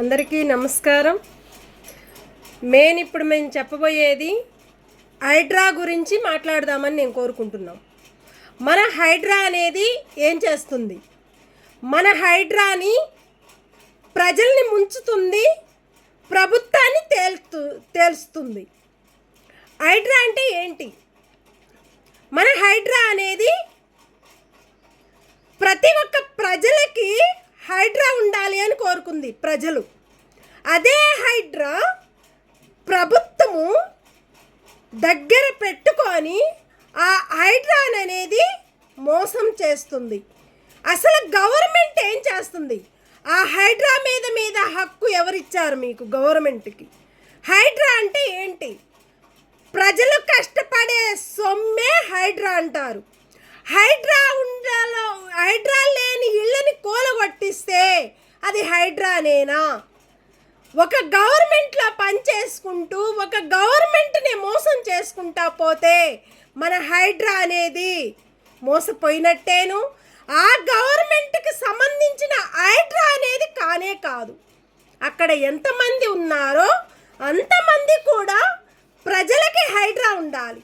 అందరికీ నమస్కారం. ఇప్పుడు మేము చెప్పబోయేది హైడ్రా గురించి మాట్లాడదామని నేను కోరుకుంటున్నాం. మన హైడ్రా అనేది ఏం చేస్తుంది? మన హైడ్రాని ప్రజల్ని ముంచుతుంది, ప్రభుత్వాన్ని తేలుస్తుంది. హైడ్రా అంటే ఏంటి? మన హైడ్రా అనేది ప్రతి ఒక్క ప్రజలకి హైడ్రా ఉండాలి అని కోరుకుంది ప్రజలు. అదే హైడ్రా ప్రభుత్వము దగ్గర పెట్టుకొని ఆ హైడ్రా అనేది మోసం చేస్తుంది. అసలు గవర్నమెంట్ ఏం చేస్తుంది? ఆ హైడ్రా మీద హక్కు ఎవరిచ్చారు మీకు? గవర్నమెంట్కి. హైడ్రా అంటే ఏంటి? ప్రజలు కష్టపడే సొమ్మే హైడ్రా అంటారు. హైడ్రా లేని ఇళ్ళని కూలగొట్టిస్తే అది హైడ్రానేనా? ఒక గవర్నమెంట్లో పనిచేసుకుంటూ ఒక గవర్నమెంట్ని మోసం చేసుకుంటా పోతే మన హైడ్రా అనేది మోసపోయినట్టేను. ఆ గవర్నమెంట్కి సంబంధించిన హైడ్రా అనేది కానే కాదు. అక్కడ ఎంతమంది ఉన్నారో అంతమంది కూడా ప్రజలకి హైడ్రా ఉండాలి.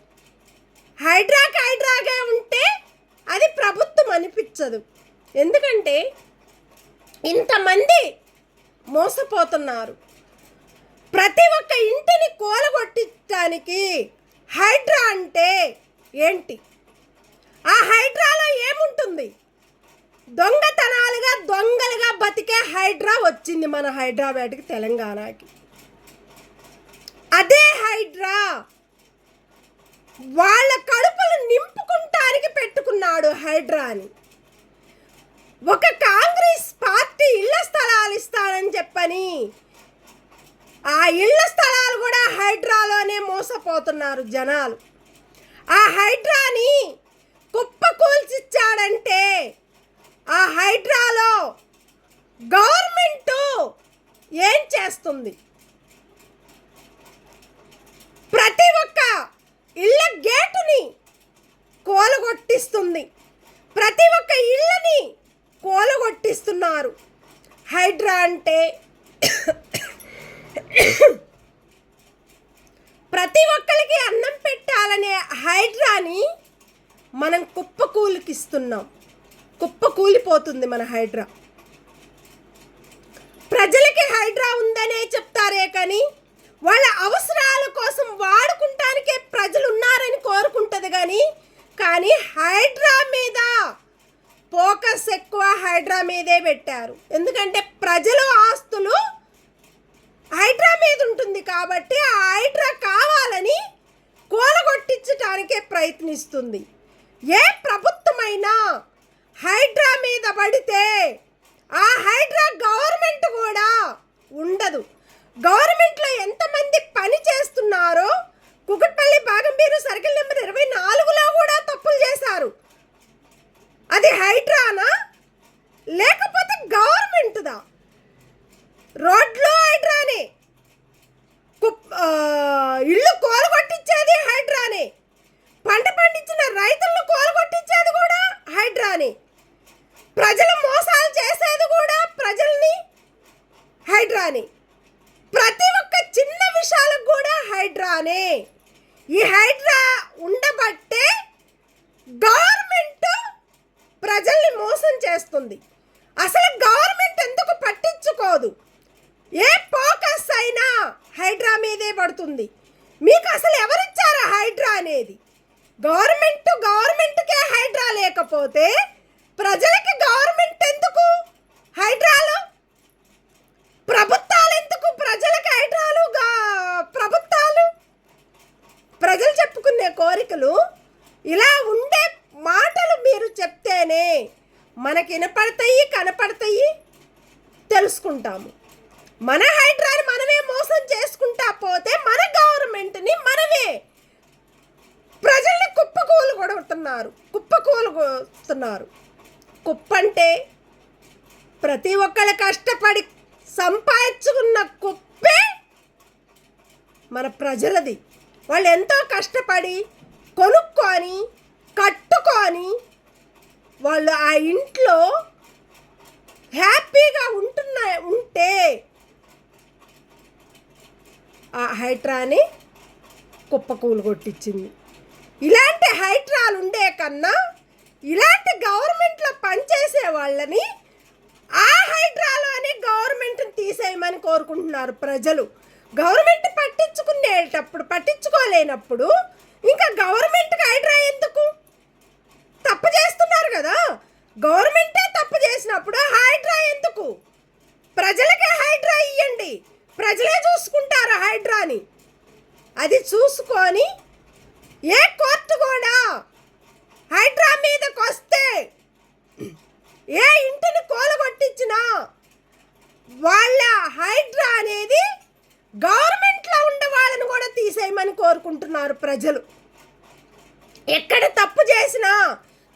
హైడ్రాగా ఉంటే అది ప్రభుత్వం అనిపించదు. ఎందుకంటే ఇంతమంది మోసపోతున్నారు. ప్రతి ఒక్క ఇంటిని కూలగొట్టడానికి హైడ్రా అంటే ఏంటి? ఆ హైడ్రాలో ఏముంటుంది? దొంగలుగా బతికే హైడ్రా వచ్చింది మన హైదరాబాద్కి, తెలంగాణకి. అదే హైడ్రా వాళ్ళ కడుపులు నింపుకుంటానికి పెట్టుకున్నాడు హైడ్రాని. ఒక కాంగ్రెస్ పార్టీ ఇళ్ల స్థలాలు ఇస్తానని చెప్పని ఆ ఇళ్ల స్థలాలు కూడా హైడ్రాలోనే మోసపోతున్నారు జనాలు. ఆ హైడ్రాని కుప్పకూల్చిచ్చాడంటే ఆ హైడ్రాలో గవర్నమెంట్ ఏం చేస్తుంది? ప్రతి ఒక్క ఇళ్ళ గేటుని కూలగొట్టిస్తుంది. ప్రతి ఒక్క ఇళ్ళని కూలగొట్టిస్తున్నారు. హైడ్రా అంటే ప్రతి ఒక్కరికి అన్నం పెట్టాలనే హైడ్రాని మనం కుప్పకూలికిస్తున్నాం. కుప్పకూలిపోతుంది మన హైడ్రా. ప్రజలకి హైడ్రా ఉందనే చెప్తారే కానీ వాళ్ళ అవసరాల కోసం వాడుకుంటానికే ప్రజలు ఉన్నారని కోరుకుంటుంది. కానీ హైడ్రా మీద ఫోకస్ ఎక్కువ హైడ్రా మీదే పెట్టారు. ఎందుకంటే ప్రజల ఆస్తులు హైడ్రా మీద ఉంటుంది కాబట్టి ఆ హైడ్రా కావాలని కూలగొట్టించడానికే ప్రయత్నిస్తుంది. ఏ ప్రభుత్వమైనా హైడ్రా మీద పడితే ఆ హైడ్రా గవర్నమెంట్ కూడా ఉండదు. గవర్నమెంట్లో ఎంతమంది పని చేస్తున్నారో కుకట్పల్లి బాగంబీరు సర్కిల్ నెంబర్ 24లో కూడా తప్పులు చేశారు. అది హైడ్రానా లేకపోతే గవర్నమెంట్దా? రోడ్లో హైడ్రానే, ఇళ్ళు కూలగొట్టించేది హైడ్రానే, పంట పండించిన రైతులను కూలగొట్టించేది కూడా హైడ్రానే, ప్రజలు మోసాలు చేసేది కూడా ప్రజల్ని హైడ్రానే. ప్రతి ఒక్క చిన్న విషయాలకు కూడా హైడ్రానే. ఈ హైడ్రా ఉండబట్టే గవర్నమెంట్ ప్రజల్ని మోసం చేస్తుంది. అసలు గవర్నమెంట్ ఎందుకు పట్టించుకోదు? ఏ ఫోకస్ అయినా హైడ్రా మీదే పడుతుంది. మీకు అసలు ఎవరిచ్చారా హైడ్రా అనేది? గవర్నమెంట్కే హైడ్రా లేకపోతే ప్రజలకి గవర్నమెంట్ ఎందుకు? హైడ్రాలు ప్రభుత్వాలు ఎందుకు? ప్రజలకు హైడ్రాలు ప్రభుత్వాలు ప్రజలు చెప్పుకునే కోరికలు ఇలా ఉండే మాటలు మీరు చెప్తేనే మనకి వినపడతాయి, కనపడతాయి, తెలుసుకుంటాము. మన హైడ్రాని మనమే మోసం చేసుకుంటా పోతే మన గవర్నమెంట్ని మనమే ప్రజల్ని కుప్పకూలుగొడుతున్నారు. కుప్పంటే ప్రతి ఒక్కరు కష్టపడి సంపాదించుకున్న కుప్పే మన ప్రజలది. వాళ్ళు ఎంతో కష్టపడి కొనుక్కొని కట్టుకొని వాళ్ళు ఆ ఇంట్లో హ్యాపీగా ఉంటే ఆ హైడ్రాని కుప్పకూలు కొట్టించింది. ఇలాంటి హైడ్రాలు ఉండే కన్నా ఇలాంటి గవర్నమెంట్లో పనిచేసే వాళ్ళని ఆ హైడ్రాలోనే గవర్నమెంట్ని తీసేయమని కోరుకుంటున్నారు ప్రజలు. గవర్నమెంట్ పట్టించుకోలేనప్పుడు ఇంకా గవర్నమెంట్కి హైడ్రా ఎందుకు? తప్పు చేస్తున్నారు కదా, గవర్నమెంటే తప్పు చేసినప్పుడు హైడ్రా ఎందుకు? ప్రజలకే హైడ్రా ఇవ్వండి, ప్రజలే చూసుకుంటారు హైడ్రాని. అది చూసుకొని ఏ కోర్టు కూడా హైడ్రా మీదకి వస్తే ఏ ఇంటిని కూలగొట్టించినా వాళ్ళ హైడ్రా అనేది గవర్నమెంట్లో ఉండే వాళ్ళని కూడా తీసేయమని కోరుకుంటున్నారు ప్రజలు. ఎక్కడ తప్పు చేసినా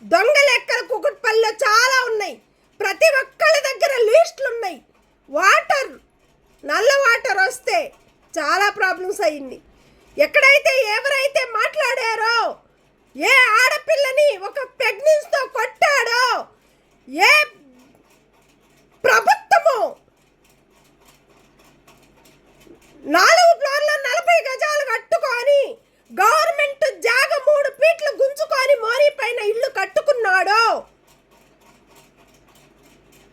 దొంగ లెక్కలు కుకుట్పల్లిలో చాలా ఉన్నాయి. ప్రతి ఒక్కళ్ళ దగ్గర లిస్టులు ఉన్నాయి. నల్ల వాటర్ వస్తే చాలా ప్రాబ్లమ్స్ అయ్యింది. ఎక్కడైతే ఎవరైతే మాట్లాడారో, ఏ ఆడపిల్లని ఒక ప్రెగ్నెన్సీతో కొట్టాడో, ఏ ప్రభుత్వము 4 ఫ్లోర్ల 40 గజాలు కట్టుకొని గవర్నమెంట్ జాగ 3 ఫీట్లు గుంజుకొని మోరీ పైన ఇల్లు కట్టుకున్నాడో,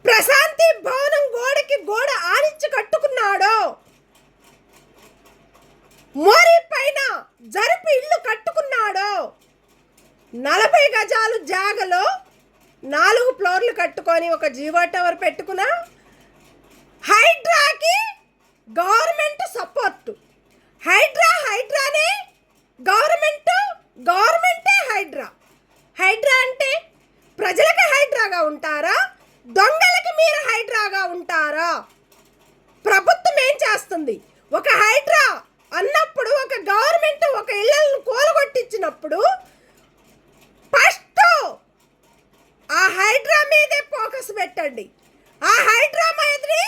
ప్రశాంతి భవనం గోడకి గోడ ఆనిచ్చి కట్టుకున్నాడో, మోరీ పైన జరిపి ఇల్లు కట్టుకున్నాడో, 40 గజాలు జాగలో 4 ఫ్లోర్లు కట్టుకొని ఒక జీవో టవర్ పెట్టుకున్నా, హైడ్రాకి గవర్నమెంట్ సపోర్టు. హైడ్రానే గవర్నమెంటే హైడ్రా అంటే ప్రజలకి హైడ్రాగా ఉంటారా, దొంగలకి మీరు హైడ్రాగా ఉంటారా? ప్రభుత్వం ఏం చేస్తుంది? ఒక హైడ్రా అన్నప్పుడు, ఒక గవర్నమెంట్ ఒక ఇళ్లను కూలగొట్టించినప్పుడు ఫస్ట్ ఆ హైడ్రా మీదే ఫోకస్ పెట్టండి. ఆ హైడ్రా మీదని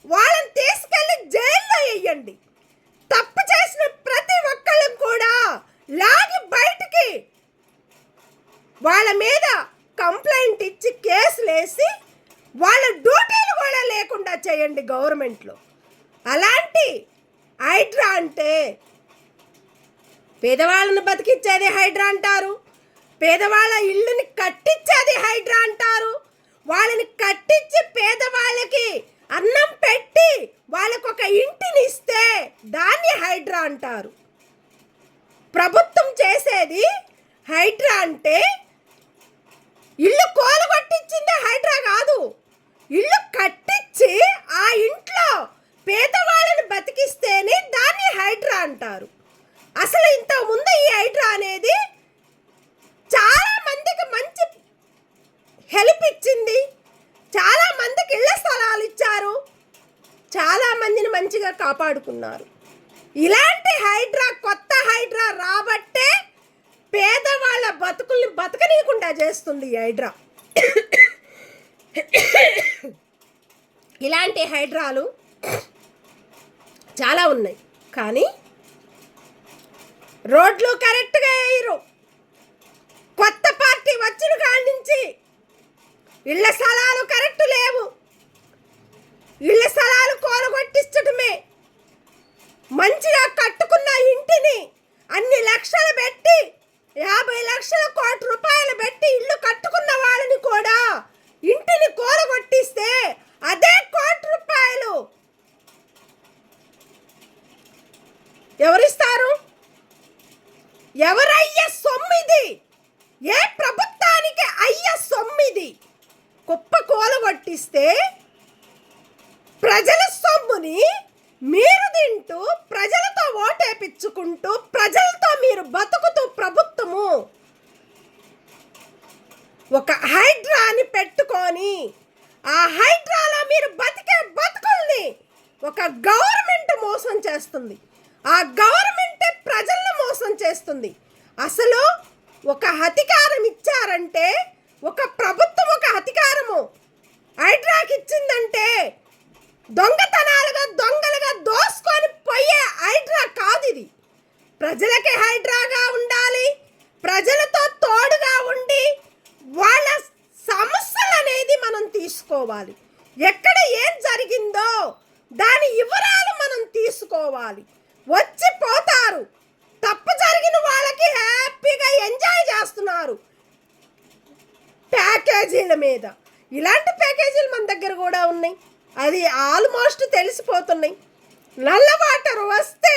వాళ్ళని తీసుకెళ్ళి జైల్లో వేయండి. తప్పు చేసిన ప్రతి ఒక్కళ్ళని కూడా లాగి బయటికి వాళ్ళ మీద కంప్లైంట్ ఇచ్చి కేసులు వేసి వాళ్ళ డ్యూటీలు కూడా లేకుండా చేయండి గవర్నమెంట్లో. అలాంటి హైడ్రా అంటే పేదవాళ్ళని బతికించేది హైడ్రా అంటారు, పేదవాళ్ళ ఇల్లుని కట్టించేది హైడ్రా అంటారు. వాళ్ళని కట్టించి పేదవాళ్ళకి అన్నం పెట్టి వాళ్ళకు ఒక ఇంటిని ఇస్తే దాన్ని హైడ్రా అంటారు. ప్రభుత్వం చేసేది హైడ్రా అంటే ఇల్లు కూలగొట్టించింది హైడ్రా కాదు, ఇల్లు కట్టించి ఆ ఇంట్లో పేదవాళ్ళని బతికిస్తేనే దాన్ని హైడ్రా అంటారు. అసలు ఇంతకుముందు ఈ హైడ్రా అనేది చాలా మందికి మంచి హెల్ప్ ఇచ్చింది, చాలా మందికి ఇళ్ల స్థలాలు ఇచ్చారు, చాలా మందిని మంచిగా కాపాడుకున్నారు. ఇలాంటి హైడ్రా, కొత్త హైడ్రా రాబట్టే పేదవాళ్ళ బతుకుల్ని బతకనీయకుండా చేస్తుంది ఈ హైడ్రా. ఇలాంటి హైడ్రాలు చాలా ఉన్నాయి, కానీ రోడ్లు కరెక్ట్గా వేయరు. కొత్త పార్టీ వచ్చిన కాడి నుంచి ఇళ్ల స్థలాలు కరెక్ట్ లేవు. ఇళ్ల స్థలాలు కూలగొట్టించడమే. మంచిగా కట్టుకున్న ఇంటిని అన్ని లక్షలు పెట్టి 50 లక్షల కోట్ల రూపాయలు పెట్టి ఇల్లు కట్టుకున్న వాళ్ళని కూడా ఇంటిని కూలగొట్టిస్తే అదే ₹1,00,00,000 ఎవరిస్తారు? ఎవరయ్య సొమ్మిది? ఏ ప్రభుత్వానికి అయ్య సొమ్మిది? కుప్ప కూలగొట్టిస్తే ప్రజల సొమ్ముని మీరు తింటూ, ప్రజలతో ఓటేపించుకుంటూ, ప్రజలతో మీరు బతుకుతూ ప్రభుత్వము ఒక హైడ్రాని పెట్టుకొని ఆ హైడ్రాలో మీరు బతికే బతుకుల్ని ఒక గవర్నమెంట్ మోసం చేస్తుంది. ఆ గవర్నమెంటే ప్రజల్ని మోసం చేస్తుంది. అసలు ఒక అధికారం ఇచ్చారంటే, ఒక ప్రభుత్వం ఒక అధికారము హైడ్రాకి ఇచ్చిందంటే దొంగలుగా దోసుకొని పోయే హైడ్రా కాదు ఇది. ప్రజలకి హైడ్రాగా ఉండాలి, ప్రజలతో తోడుగా ఉండి వాళ్ళ సమస్యలు అనేది మనం తీసుకోవాలి. ఎక్కడ ఏం జరిగిందో దాని వివరాలు మనం తీసుకోవాలి. వచ్చి పోతారు. తప్పు జరిగిన వాళ్ళకి హ్యాపీగా ఎంజాయ్ చేస్తున్నారు ప్యాకేజీల మీద. ఇలాంటి ప్యాకేజీలు మన దగ్గర కూడా ఉన్నాయి, అది ఆల్మోస్ట్ తెలిసిపోతున్నాయి. నల్ల వాటర్ వస్తే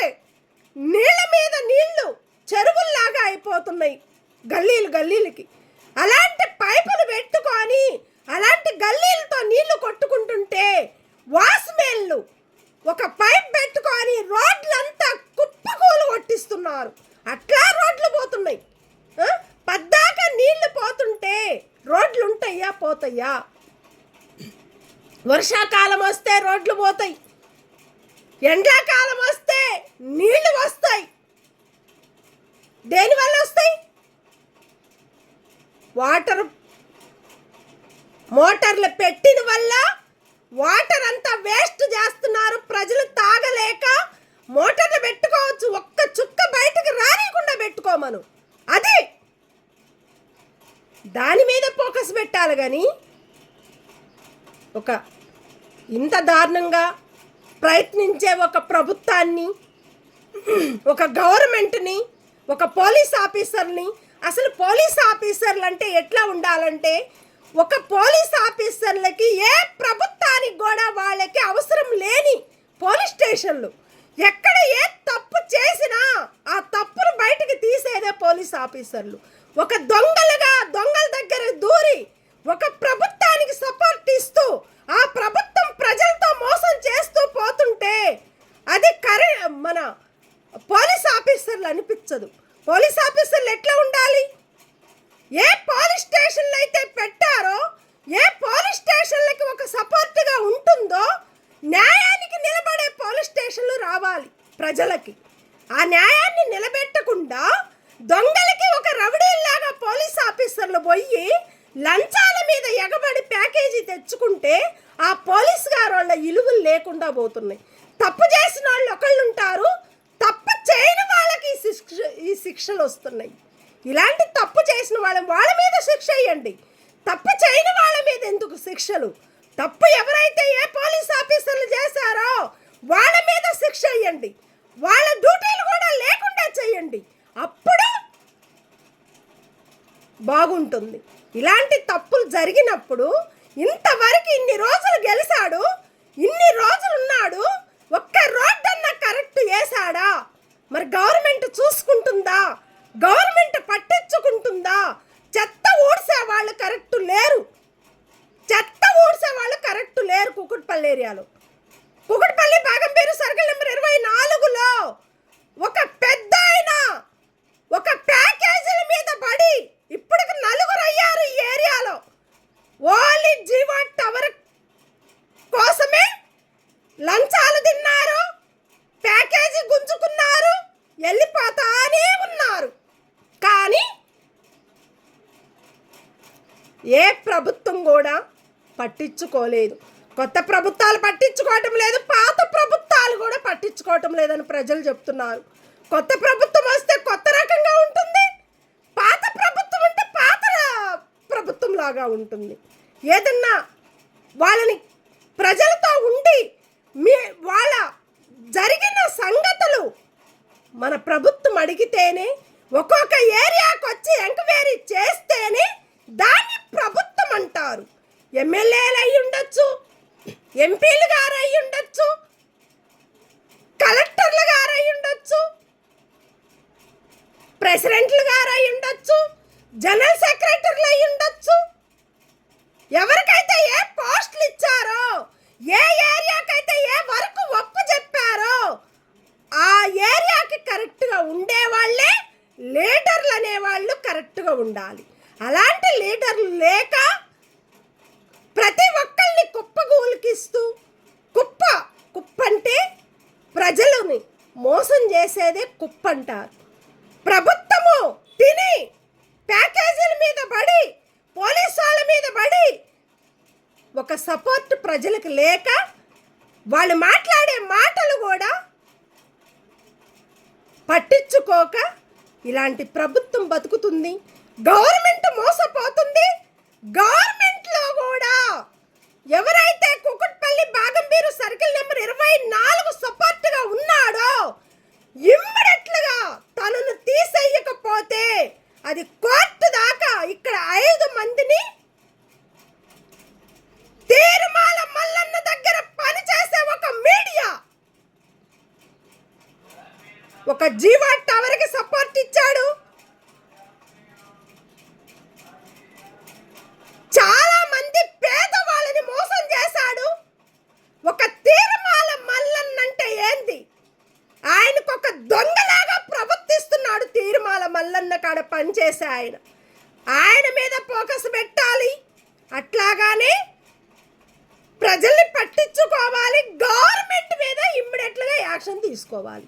నీళ్ళ మీద నీళ్లు చెరువుల్లాగా అయిపోతున్నాయి గల్లీలకి. అలాంటి పైపులు పెట్టుకొని అలాంటి గల్లీలతో నీళ్లు కొట్టుకుంటుంటే వాస్మెన్లు ఒక పైప్ పెట్టుకొని రోడ్లంతా కుప్పకూలు కొట్టిస్తున్నారు. అట్లా రోడ్లు పోతున్నాయి. పద్దాక నీళ్లు పోతుంటే రోడ్లు ఉంటాయా? పోతాయా? వర్షాకాలం వస్తే రోడ్లు పోతాయి, ఎండాకాలం వస్తే నీళ్లు వస్తాయి. దేనివల్ల వస్తాయి? మోటార్లు పెట్టిన వల్ల వాటర్ అంతా వేస్ట్ చేస్తున్నారు. ప్రజలు తాగలేక మోటార్లు పెట్టుకోవచ్చు, ఒక్క చుక్క బయటకు రానికుండా పెట్టుకోమను. అది దాని మీద ఫోకస్ పెట్టాలి. కానీ ఒక ఇంత దారుణంగా ప్రయత్నించే ఒక ప్రభుత్వాన్ని, ఒక గవర్నమెంట్ని, ఒక పోలీస్ ఆఫీసర్ని, అసలు పోలీస్ ఆఫీసర్లు అంటే ఎట్లా ఉండాలంటే, ఒక పోలీస్ ఆఫీసర్లకి ఏ ప్రభుత్వానికి కూడా వాళ్ళకి అవసరం లేని పోలీస్ స్టేషన్లు. ఎక్కడ ఏ తప్పు చేసినా ఆ తప్పును బయటకు తీసేదే పోలీస్ ఆఫీసర్లు. ఒక దొంగల దగ్గర దూరి ఒక ప్రభుత్వానికి సపోర్ట్ ఇస్తూ ఆ ప్రభుత్వం ప్రజలతో మోసం చేస్తూ పోతుంటే అది మన పోలీస్ ఆఫీసర్లు అనిపించదు. పోలీస్ ఆఫీసర్లు ఎట్లా ఉండాలి? ఏ పోలీస్ స్టేషన్లు అయితే పెట్టారో, ఏ పోలీస్ స్టేషన్లకి ఒక సపోర్ట్గా ఉంటుందో, న్యాయానికి నిలబడే పోలీస్ స్టేషన్లు రావాలి ప్రజలకి. ఆ న్యాయాన్ని నిలబెట్టకుండా దొంగలకి ఒక రౌడీల్లాగా పోలీస్ ఆఫీసర్లు పోయి లంచాల మీద ఎగబడి ప్యాకేజీ తెచ్చుకుంటే ఆ పోలీస్ గారు వాళ్ళ ఇలువలు లేకుండా పోతున్నాయి. తప్పు చేసిన వాళ్ళు ఒకళ్ళు ఉంటారు, తప్పు చేయని వాళ్ళకి ఈ శిక్షలు వస్తున్నాయి. ఇలాంటి తప్పు చేసిన వాళ్ళ మీద శిక్ష వేయండి. తప్పు చేయని వాళ్ళ మీద ఎందుకు శిక్షలు? తప్పు ఎవరైతే ఏ పోలీస్ ఆఫీసర్లు చేశారో వాళ్ళ మీద శిక్ష వేయండి. వాళ్ళ డ్యూటీలు కూడా లేకుండా చేయండి. అప్పుడు బాగుంటుంది. ఇలాంటి తప్పులు జరిగినప్పుడు ఇంతవరకు ఇన్ని రోజులు గెలిచాడు, ఇన్ని రోజులు ఉన్నాడు, ఒక్క రోడ్డన్నా కరెక్ట్ వేసాడా? మరి గవర్నమెంట్ చూసుకుంటుందా? గవర్నమెంట్ పట్టించుకుంటుందా? చెత్త ఊడ్సే వాళ్ళు కరెక్ట్ లేరు. కుకుట్పల్లి ఏరియాలో, కుకుట్పల్లి బాగంపేరు సర్కిల్ నెంబర్ 24లో ఒక పెద్ద ఆయన ఒక ప్యాకేజీల మీద పడి ఇప్పటికి 4 అయ్యారు ఈ ఏరియాలో. ఓన్లీ జీవో టవర్ కోసమే లంచాలు తిన్నారు, ప్యాకేజీ గుంజుకున్నారు, వెళ్ళిపోతానే ఉన్నారు. కానీ ఏ ప్రభుత్వం కూడా పట్టించుకోలేదు. కొత్త ప్రభుత్వాలు పట్టించుకోవటం లేదు, పాత ప్రభుత్వాలు కూడా పట్టించుకోవటం లేదని ప్రజలు చెప్తున్నారు. కొత్త ప్రభుత్వం వస్తే కొత్త రకంగా ఉంటుంది, పాత ప్రభుత్వం అంటే పాత ప్రభుత్వం లాగా ఉంటుంది. ఏదన్నా వాళ్ళని ప్రజలతో ఉండి వాళ్ళ జరిగిన సంగతులు మన ప్రభుత్వం అడిగితేనే, ఒక్కొక్క ఏరియాకి వచ్చి ఎంక్వైరీ చేస్తేనే దాన్ని ప్రభుత్వం అంటారు. ఎమ్మెల్యేలు అయి ఉండొచ్చు, ఎంపీలు గారు అయి ఉండొచ్చు, కలెక్టర్లు గారు అయి ఉండొచ్చు, ప్రెసిడెంట్లు గారు అయి ఉండొచ్చు, జనరల్ సెక్రటరీలు అయి ఉండొచ్చు. ఎవరికైతే ఏ పోస్టులు ఇచ్చారో, ఏ ఏరియాకైతే ఏ వరకు ఒప్పు చెప్పారో ఆ ఏరియాకి కరెక్ట్గా ఉండేవాళ్ళే లీడర్లు అనేవాళ్ళు కరెక్ట్గా ఉండాలి. అలాంటి లీడర్లు లేక ప్రతి ఒక్కరిని కుప్పగూలికిస్తూ, కుప్ప అంటే ప్రజలని మోసం చేసేదే కుప్ప అంటారు. ప్రభుత్వము తిని ప్యాకేజీల మీద పడి, పోలీసు వాళ్ళ మీద పడి, ఒక సపోర్ట్ ప్రజలకు లేక వాళ్ళు మాట్లాడే మాటలు కూడా పట్టించుకోక ఇలాంటి ప్రభుత్వం బతుకుతుంది. గవర్నమెంట్ మోసపోతుంది. గవర్నమెంట్లో కూడా ఎవరైతే కుకుట్పల్లి బాగంపేరు సర్కిల్ నెంబర్ 24 సపోర్ట్గా ఉన్నాడో ఒక జీవా టవర్కి సపోర్ట్ ఇచ్చాడు. చాలా మంది పేదవాళ్ళని మోసం చేశాడు. ఒక తీర్మాల మల్లన్న అంటే ఏంది? ఆయనకు ఒక దొంగలాగా ప్రవర్తిస్తున్నాడు. తీర్మాల మల్లన్న కాడ పనిచేసే ఆయన మీద ఫోకస్ పెట్టాలి. అట్లాగానే ప్రజల్ని పట్టించుకోవాలి. గవర్నమెంట్ మీద ఇమ్మీడియట్గా యాక్షన్ తీసుకోవాలి.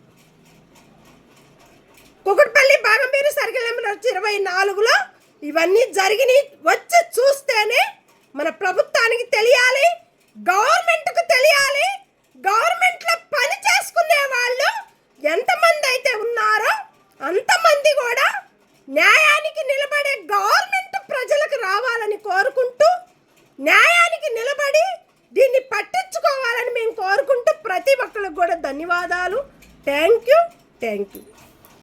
కుకట్పల్లి బాగంపేరు సర్కిల్ నెంబర్ 24లో ఇవన్నీ జరిగినాయి. వచ్చి చూస్తేనే మన ప్రభుత్వానికి తెలియాలి, గవర్నమెంట్కు తెలియాలి. గవర్నమెంట్లో పని చేసుకునే వాళ్ళు ఎంతమంది అయితే ఉన్నారో అంతమంది కూడా న్యాయానికి నిలబడే గవర్నమెంట్ ప్రజలకు రావాలని కోరుకుంటూ, న్యాయానికి నిలబడి దీన్ని పట్టించుకోవాలని మేము కోరుకుంటూ ప్రతి ఒక్కరికి కూడా ధన్యవాదాలు. Thank you.